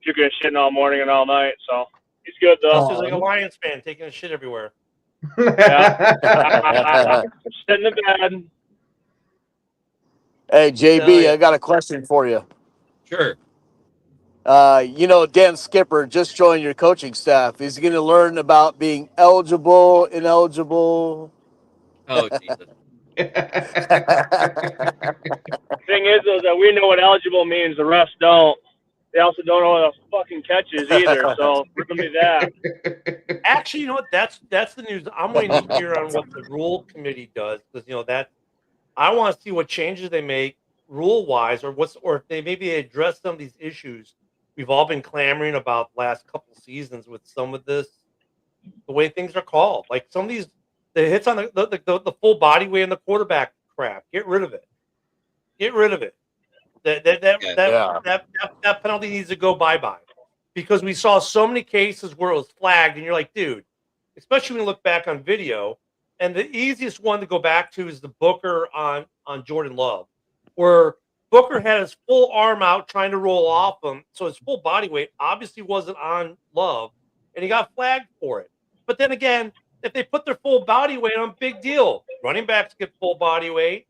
Puking and shitting all morning and all night, so he's good though. This is like a Lions fan taking a shit everywhere. Yeah. Sit in the bed. Hey, JB, Hell yeah. I got a question for you. Sure. Dan Skipper just joined your coaching staff. Is he going to learn about being eligible, ineligible? Oh, Jesus. Thing is, though, that we know what eligible means. The refs don't. They also don't know what a fucking catch is either. So we're gonna be that. Actually, you know what? That's the news. I'm waiting to hear on what the rule committee does because that I want to see what changes they make rule wise, or if they maybe address some of these issues we've all been clamoring about last couple seasons with some of this, the way things are called. Like some of these, the hits on the full body weight and the quarterback crap. Get rid of it. Get rid of it. That penalty needs to go bye-bye, because we saw so many cases where it was flagged, and you're like, dude, especially when you look back on video. And the easiest one to go back to is the Booker on Jordan Love, where Booker had his full arm out trying to roll off him, so his full body weight obviously wasn't on Love, and he got flagged for it. But then again, if they put their full body weight on, big deal. Running backs get full body weight,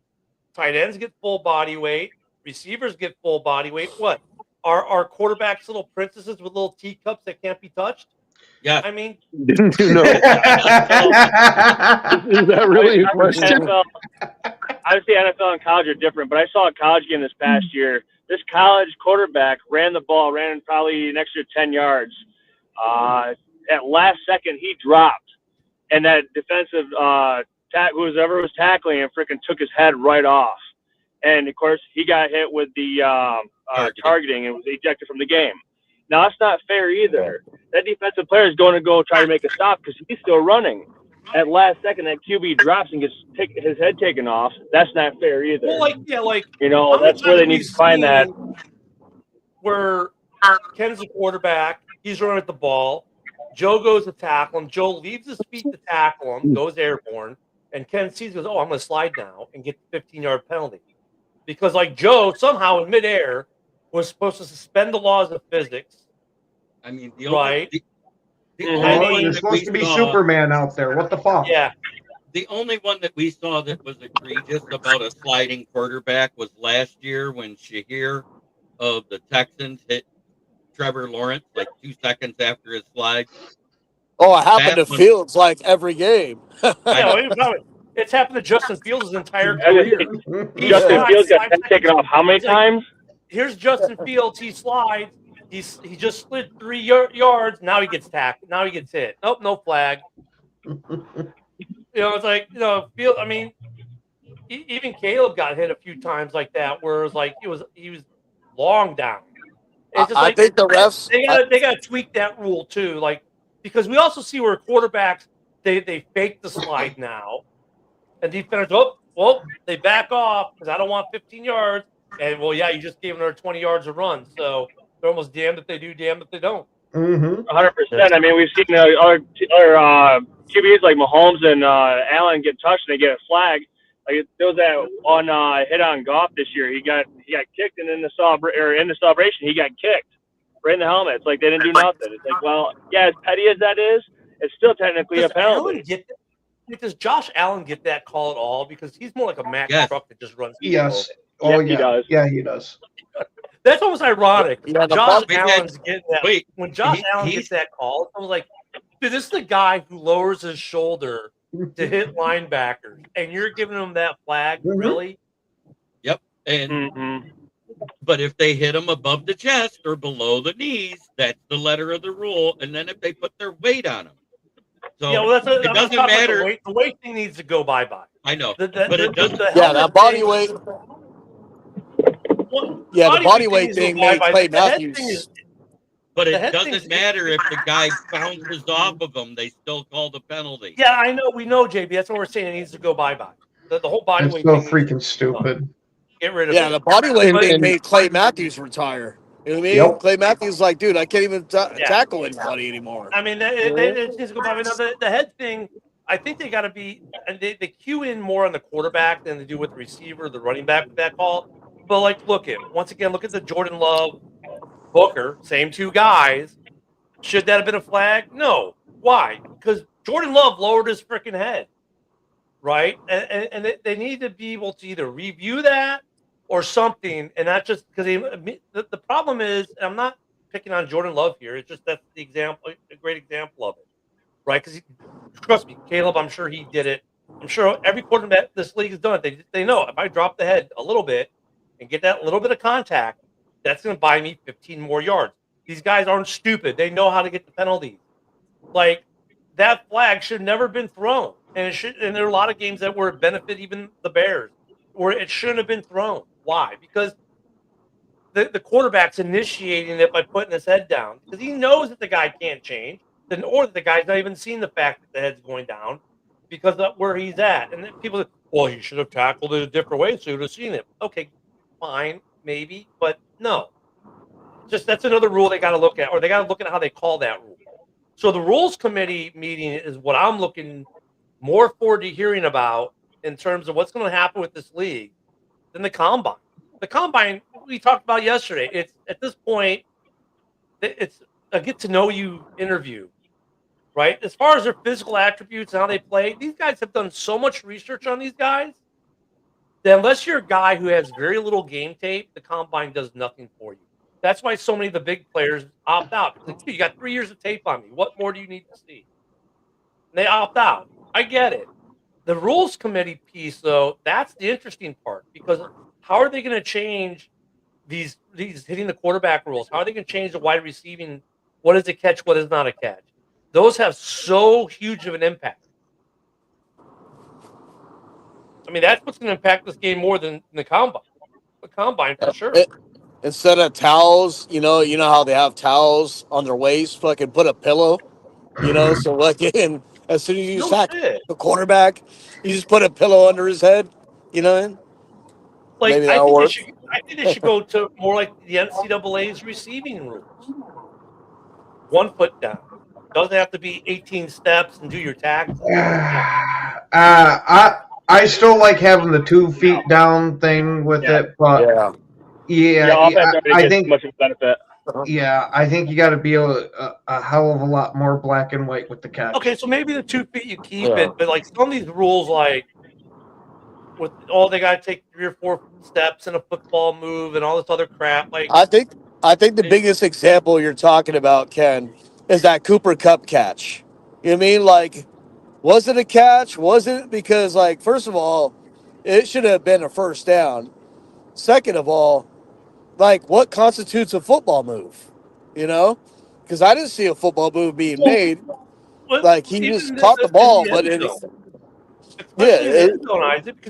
tight ends get full body weight, receivers get full body weight. What? Are quarterbacks little princesses with little teacups that can't be touched? Yeah. I mean, Didn't you know? Is that really a question? Obviously, NFL and college are different, but I saw a college game this past year. This college quarterback ran the ball, ran probably an extra 10 yards. At last second, he dropped, and that defensive whoever was tackling him freaking took his head right off. And, of course, he got hit with the targeting and was ejected from the game. Now, that's not fair either. That defensive player is going to go try to make a stop because he's still running. At last second, that QB drops and gets his head taken off. That's not fair either. Well, that's where they need to find that. Where Ken's the quarterback, he's running at the ball. Joe goes to tackle him. Joe leaves his feet to tackle him, goes airborne, and Ken sees, goes, "Oh, I'm going to slide now," and get the 15-yard penalty. Because, Joe, somehow in midair, was supposed to suspend the laws of physics. I mean, Right. You're supposed to be Superman out there. What the fuck? Yeah. The only one that we saw that was egregious about a sliding quarterback was last year when Shahir of the Texans hit Trevor Lawrence 2 seconds after his slide. Oh, it happened to Fields every game. It's happened to Justin Fields' his entire career. Justin Fields got taken off how many times? Here's Justin Fields. He slides. He just slid 3 yards. Now he gets tackled. Now he gets hit. Nope, no flag. It's Field. I mean, even Caleb got hit a few times like that, where it was he was long down. It's just I think the refs they got to tweak that rule too, because we also see where quarterbacks they fake the slide now, and defenders they back off because I don't want 15 yards, and you just gave another 20 yards of run, so they're almost damned if they do, damned if they don't. 100%. I mean, we've seen other QBs like Mahomes and Allen get touched and they get a flag. There was that on hit on Goff this year. He got kicked, and in the celebration he got kicked right in the helmet. It's like they didn't do nothing. It's like, well, yeah, as petty as that is, it's still technically a penalty. Does Josh Allen get that call at all? Because he's more like a Mack truck that just runs. Yes. Oh, yeah, he does. Yeah, he does. That's almost ironic. Yeah, Josh Allen's getting that. When Josh Allen gets that call, I was like, dude, this is the guy who lowers his shoulder to hit linebackers, and you're giving him that flag, really? Yep. And but if they hit him above the chest or below the knees, that's the letter of the rule. And then if they put their weight on him, so it doesn't matter. The weight thing needs to go bye-bye. I know, but it doesn't. That body weight. The body weight thing made Clay Matthews. But it doesn't matter if the guy bounces off of them; they still call the penalty. Yeah, I know. We know, JB. That's what we're saying. It needs to go bye-bye. The whole body weight. It's so freaking stupid. Get rid of it. Yeah, the body weight thing made Clay Matthews retire. You know what I mean? Yep. Clay Matthews is like, dude, I can't even Yeah. tackle anybody anymore. I mean, it just go by. The head thing, I think they got to be, and they cue in more on the quarterback than they do with the receiver, the running back with that call. But like, look at the Jordan Love, Booker, same two guys. Should that have been a flag? No. Why? Because Jordan Love lowered his freaking head, right? And they need to be able to either review that or something, and not just because the problem is, and I'm not picking on Jordan Love here. It's just that's the example, a great example of it, right? Because trust me, Caleb, I'm sure he did it. I'm sure every quarterback this league has done it. They know if I drop the head a little bit and get that little bit of contact, that's going to buy me 15 more yards. These guys aren't stupid. They know how to get the penalties. Like that flag should never been thrown, and it should. And there are a lot of games that were benefit even the Bears, where it shouldn't have been thrown. Why? Because the quarterback's initiating it by putting his head down because he knows that the guy can't change, or that the guy's not even seen the fact that the head's going down because of where he's at. And then people say, well, he should have tackled it a different way so he would have seen it. Okay, fine, maybe, but no. Just that's another rule they got to look at, or they got to look at how they call that rule. So the rules committee meeting is what I'm looking more forward to hearing about in terms of what's going to happen with this league than the combine. The combine we talked about yesterday. It's at this point, it's a get to know you interview, right? As far as their physical attributes and how they play, these guys have done so much research on these guys that unless you're a guy who has very little game tape, the combine does nothing for you. That's why so many of the big players opt out. Because, you got 3 years of tape on me. What more do you need to see? And they opt out. I get it. The rules committee piece, though, that's the interesting part because how are they going to change these hitting the quarterback rules? How are they going to change the wide receiving? What is a catch? What is not a catch? Those have so huge of an impact. I mean, that's what's going to impact this game more than the combine. The combine for sure. Instead of towels, you know how they have towels on their waist, fucking put a pillow, so like as soon as you sack the quarterback, you just put a pillow under his head, Like maybe I think they should go to more like the NCAA's receiving rules. 1 foot down. Doesn't have to be 18 steps and do your tackle. I still like having the 2 feet down thing with it, but I think much of a benefit. Yeah, I think you got to be a hell of a lot more black and white with the catch. Okay, so maybe the 2 feet you keep it, but like some of these rules, like with they got to take 3 or 4 steps in a football move and all this other crap. Like I think the biggest example you're talking about, Ken, is that Cooper Kupp catch. You know what I mean? Like, was it a catch? Was it because, like, first of all, it should have been a first down. Second of all, like, what constitutes a football move? Because I didn't see a football move being made. Like, he just caught the ball, but because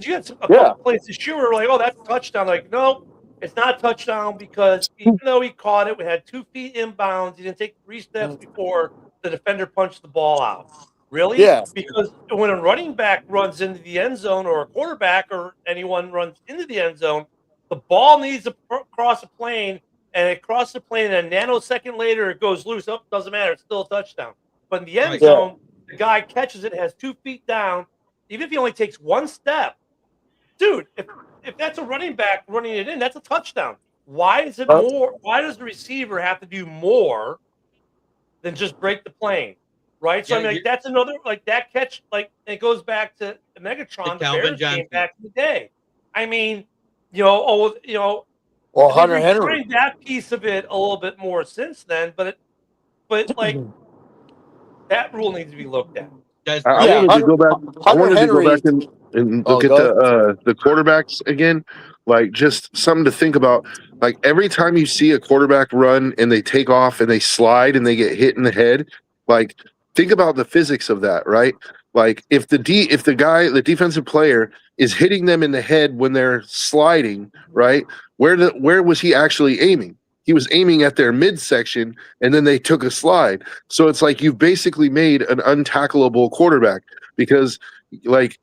you had a couple places you were like, oh, that's a touchdown. Like, no, it's not a touchdown because even though he caught it, we had 2 feet inbounds. He didn't take 3 steps before the defender punched the ball out. Really? Yeah. Because when a running back runs into the end zone or a quarterback or anyone runs into the end zone, the ball needs to cross a plane, and it crosses the plane, and a nanosecond later it goes loose. Oh, doesn't matter. It's still a touchdown. But in the end zone, the guy catches it, has 2 feet down. Even if he only takes 1 step, dude, if that's a running back running it in, that's a touchdown. Why is it more? Why does the receiver have to do more than just break the plane? Right? So, that's another, like, that catch, like, it goes back to Megatron, the Bears game back in the day. I mean, well, Hunter Henry. That piece of it a little bit more since then, but like that rule needs to be looked at. I wanted to go back and look at the quarterbacks again. Like, just something to think about. Like, every time you see a quarterback run and they take off and they slide and they get hit in the head, like, think about the physics of that, right? Like, if the defensive player is hitting them in the head when they're sliding, right? Where was he actually aiming? He was aiming at their midsection, and then they took a slide. So it's like you've basically made an untackleable quarterback because, like,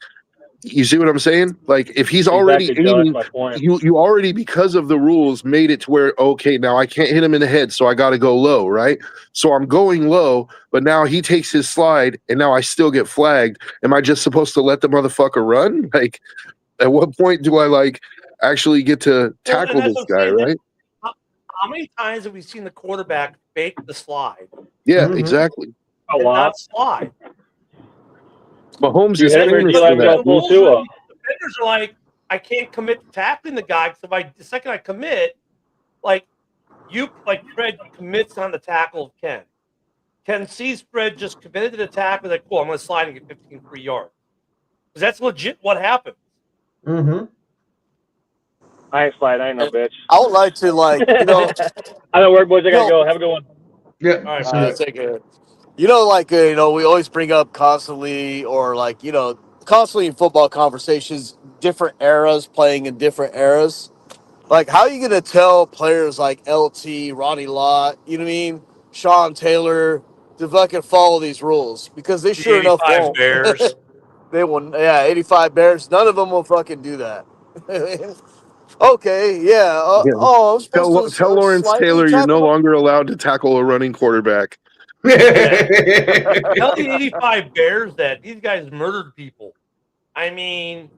You see what I'm saying? Like if he's already Exactly, Joe, aiming, that's my point. you already, because of the rules, made it to where, okay, now I can't hit him in the head, so I got to go low, right? So I'm going low, but now he takes his slide, and now I still get flagged. Am I just supposed to let the motherfucker run? Like, at what point do I like actually get to tackle that's this what I'm guy, saying. right? How many times have we seen the quarterback fake the slide Yeah, Mhm. exactly. A and lot. not slide? Mahomes You is hit him or famous you for let him that. go full Tua. Defenders are like, I can't commit to tackling the guy because the second I commit, like Fred commits on the tackle of Ken. Ken sees Fred just committed to the tackle, like, cool, I'm going to slide and get 15 free yards. Because that's legit what happened. Mm-hmm. I ain't sliding. I ain't no bitch. I would like to I know work, boys. I gotta go. Have a good one. Yeah. All right, see ya. take it. We always bring up constantly, or constantly in football conversations, different eras playing in different eras. Like, how are you gonna tell players like LT, Ronnie Lott, you know what I mean, Sean Taylor, to fucking follow these rules? Because they the sure enough 85 won't. Bears. They will. Yeah, 85 Bears. None of them will fucking do that. Okay, yeah. Yeah. I'm supposed Tell to Lawrence slightly Taylor you're no tackle. longer allowed to tackle a running quarterback. Tell the 85 Bears that these guys murdered people. I mean,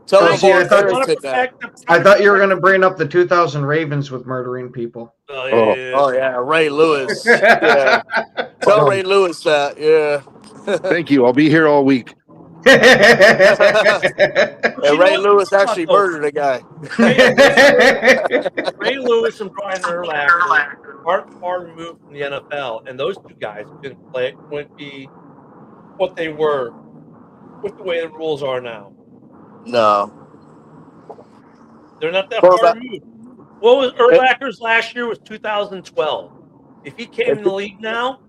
Tell Oh, them see, I Lawrence thought- Taylor want to said that. protect. I thought you were going to bring up the 2000 Ravens with murdering people. Oh. Oh yeah, Ray Lewis. Yeah. Tell Ray Lewis that. Yeah. Thank you. I'll be here all week. And You Ray know, Lewis think actually about those. murdered a guy. Ray Lewis and Brian Urlacher aren't far removed from the NFL, and those two guys wouldn't be what they were with the way the rules are now. No. They're not that Quarterback- far removed. What was Urlacher's last year was 2012. If he came in the league now,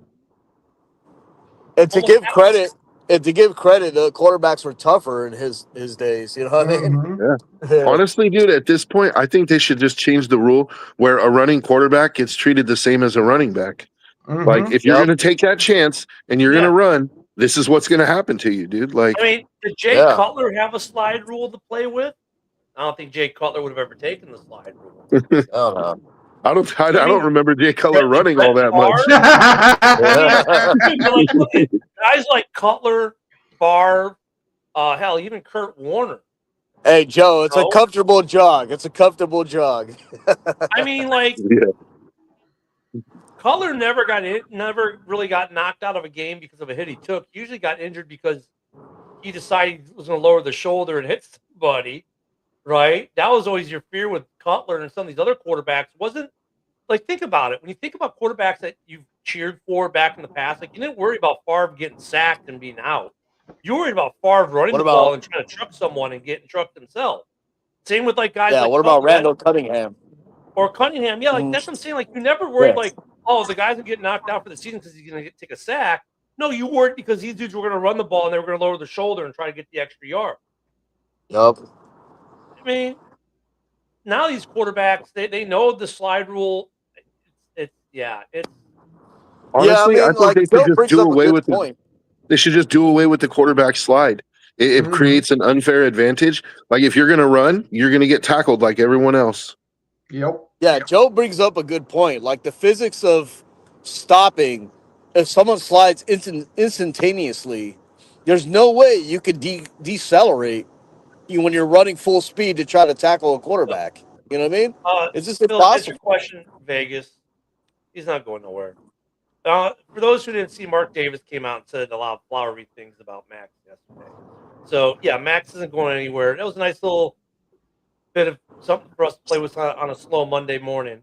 And to almost give half- credit, the quarterbacks were tougher in his days. You know what I mean? Mhm. Honestly, dude, at this point, I think they should just change the rule where a running quarterback gets treated the same as a running back. Mhm. Like, if you're Yep. going to take that chance and you're Yeah. going to run, this is what's going to happen to you, dude. Like, I mean, did Jay Yeah. Cutler have a slide rule to play with? I don't think Jay Cutler would have ever taken the slide rule. Oh no. I don't remember Jay Cutler running all that much. Dude, but like, look at guys like Cutler, Barr, hell, even Kurt Warner. Hey Joe, it's No. a comfortable jog. It's a comfortable jog. I mean, like Yeah. Cutler never really got knocked out of a game because of a hit he took. He usually got injured because he decided he was going to lower the shoulder and hit somebody. Right? That was always your fear with Cutler and some of these other quarterbacks. Wasn't like, think about it. When you think about quarterbacks that you've cheered for back in the past, like, you didn't worry about Favre getting sacked and being out. You worried about Favre running the ball and trying to truck someone and getting trucked himself. Same with like guys. Yeah. like What about Cutler Randall Cunningham? or Cunningham? Yeah, like that's what I'm saying. Like, you never worried like, oh, the guy's gonna get knocked out for the season because he's gonna take a sack. No, you worried because these dudes were gonna run the ball and they were gonna lower the shoulder and try to get the extra yard. Yup. I mean, now these quarterbacks, they know the slide rule. Honestly, I think they should just do away with it. point. They should just do away with the quarterback slide. It Mhm. creates an unfair advantage. Like, if you're going to run, you're going to get tackled like everyone else. Yep. Yeah, Joe brings up a good point. Like the physics of stopping, if someone slides instantaneously, there's no way you could decelerate when you're running full speed to try to tackle a quarterback. You know what I mean? It's just Phil, that's your impossible. question, Vegas. He's not going nowhere. For those who didn't see, Mark Davis came out and said a lot of flowery things about Max yesterday. So yeah, Max isn't going anywhere. That was a nice little bit of something for us to play with on a slow Monday morning.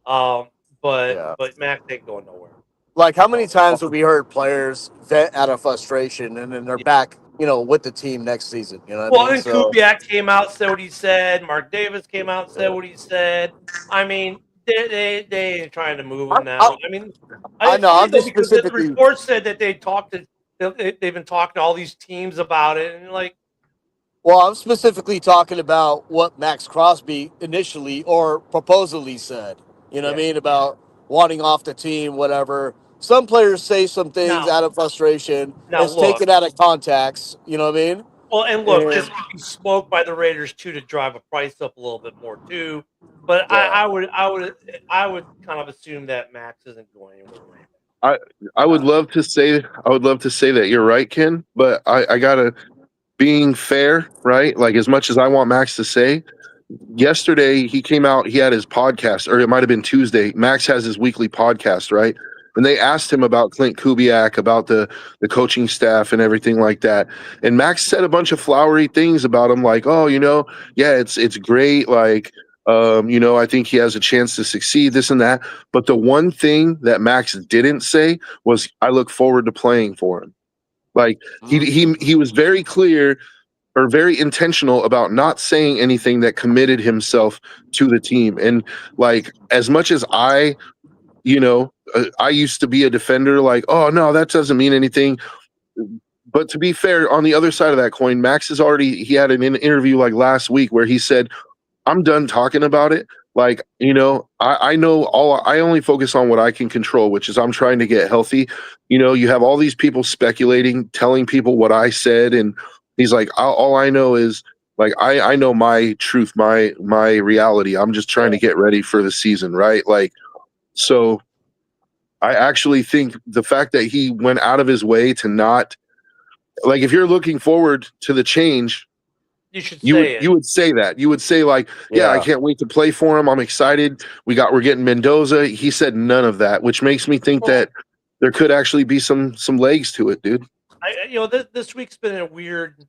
But Max ain't going nowhere. Like, how many times have we heard players vent out of frustration and then they're back, with the team next season? You know what I mean? Then Kubiak came out, said what he said. Mark Davis came out, said what he said. I mean, they ain't trying to move him now. I know. I'm just because the specifically. report said that they've been talking to all these teams about it, and like, Well, I'm specifically talking about what Max Crosby initially or proposally said. You know what I mean? About wanting off the team, whatever. Some players say some things Now- out of frustration. now It's look. taken out of context. You know what I mean? Well, and look, And- this could be smoked by the Raiders too to drive a price up a little bit more too. But Yeah. I would kind of assume that Max isn't going anywhere. I would love to say that you're right, Ken, but I gotta, being fair, right? Like, as much as I want Max to say, yesterday he came out, he had his podcast, or it might have been Tuesday. Max has his weekly podcast, right? And they asked him about Clint Kubiak, about the coaching staff and everything like that. And Max said a bunch of flowery things about him, like, oh, yeah, it's great. Like, I think he has a chance to succeed, this and that. But the one thing that Max didn't say was, I look forward to playing for him. Like, he was very clear, or very intentional, about not saying anything that committed himself to the team. And like, as much as I used to be a defender, like, oh no, that doesn't mean anything. But to be fair, on the other side of that coin, Max he had an interview like last week where he said, I'm done talking about it. Like, I know I only focus on what I can control, which is I'm trying to get healthy. You have all these people speculating, telling people what I said. And he's like, all I know is, like, I know my truth, my reality. I'm just trying to get ready for the season. Right. Like, so I actually think the fact that he went out of his way to not, like, if you're looking forward to the change, You should you say it. would say that. You would say, like, yeah, I can't wait to play for him. I'm excited. We're getting Mendoza. He said none of that, which makes me think that there could actually be some legs to it, dude. This week's been a weird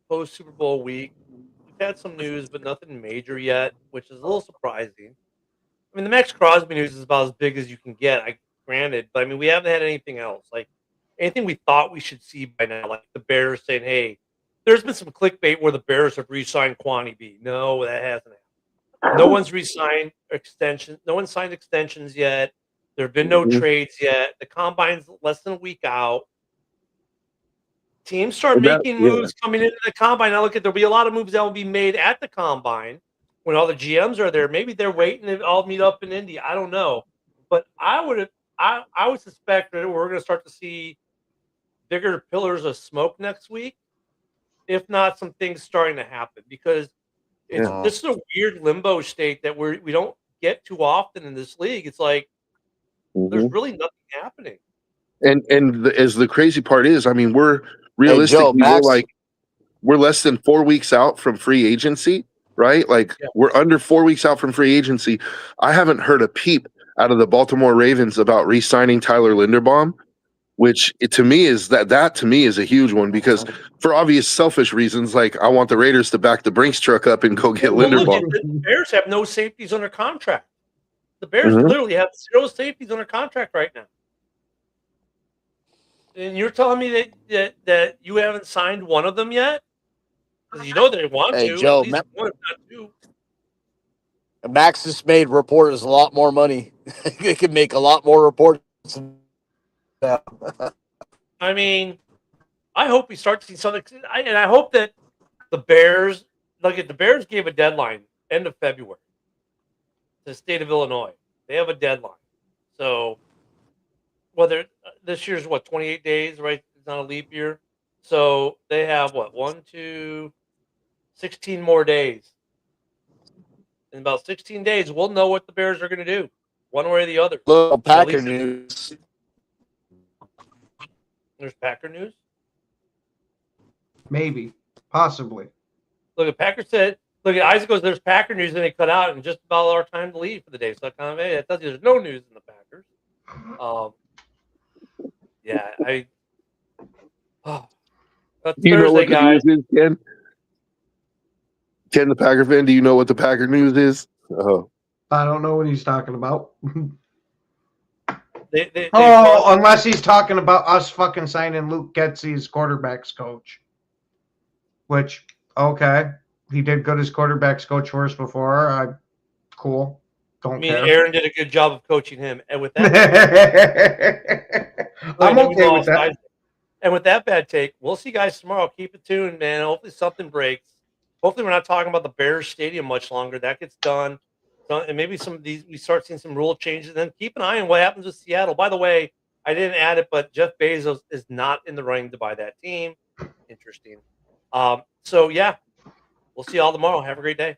post Super Bowl week. We've had some news, but nothing major yet, which is a little surprising. I mean, the Max Crosby news is about as big as you can get, granted, but I mean, we haven't had anything else. Like, anything we thought we should see by now, like the Bears saying, hey, there's been some clickbait where the Bears have re-signed Kwani B. No, that hasn't happened. No one's re-signed extensions. No one signed extensions yet. There have been no trades yet. The combine's less than a week out. Teams start making moves coming into the combine. Now, there'll be a lot of moves that will be made at the combine when all the GMs are there. Maybe they're waiting to all meet up in Indy. I don't know. But I would suspect that we're going to start to see bigger pillars of smoke next week, if not some things starting to happen, because this is a weird limbo state that we don't get too often in this league. It's like there's really nothing happening. And as the crazy part is, I mean, we're realistically, we're less than 4 weeks out from free agency, right? Like, we're under 4 weeks out from free agency. I haven't heard a peep out of the Baltimore Ravens about re-signing Tyler Linderbaum, which to me is a huge one, because for obvious selfish reasons, like, I want the Raiders to back the Brinks truck up and go get Linderbaum. Look, the Bears have no safeties under contract. The Bears literally have 0 safeties under contract right now. And you're telling me that you haven't signed one of them yet? Because you know they want to. Joe, at least one, if not two. Max has made reporters a lot more money. They can make a lot more reports. I mean, I hope we start to see something. And I hope that the Bears, if the Bears gave a deadline, end of February, to the state of Illinois. They have a deadline. So, whether this year's 28 days, right? It's not a leap year. So they have 16 more days. In about 16 days, we'll know what the Bears are going to do, one way or the other. Little Packer news. There's Packer news? Maybe. Possibly. Look, Isaac goes, there's Packer news, and they cut out, and just about our time to leave for the day. So that tells you there's no news in the Packers. That's Do you know Thursday, what the guys. news is, Ken? Ken, the Packer fan, do you know what the Packer news is? Oh. I don't know what he's talking about. They unless he's talking about us fucking signing Luke Getsy as quarterbacks coach. Which, okay. He did good as quarterbacks coach for us before. Cool. Don't care. Aaron did a good job of coaching him. And with that, I'm okay with that. And with that bad take, we'll see you guys tomorrow. Keep it tuned, man. Hopefully something breaks. Hopefully we're not talking about the Bears Stadium much longer. That gets done. And maybe some of these, we start seeing some rule changes. And then keep an eye on what happens with Seattle. By the way, I didn't add it, but Jeff Bezos is not in the running to buy that team. Interesting. So yeah, we'll see y'all tomorrow. Have a great day.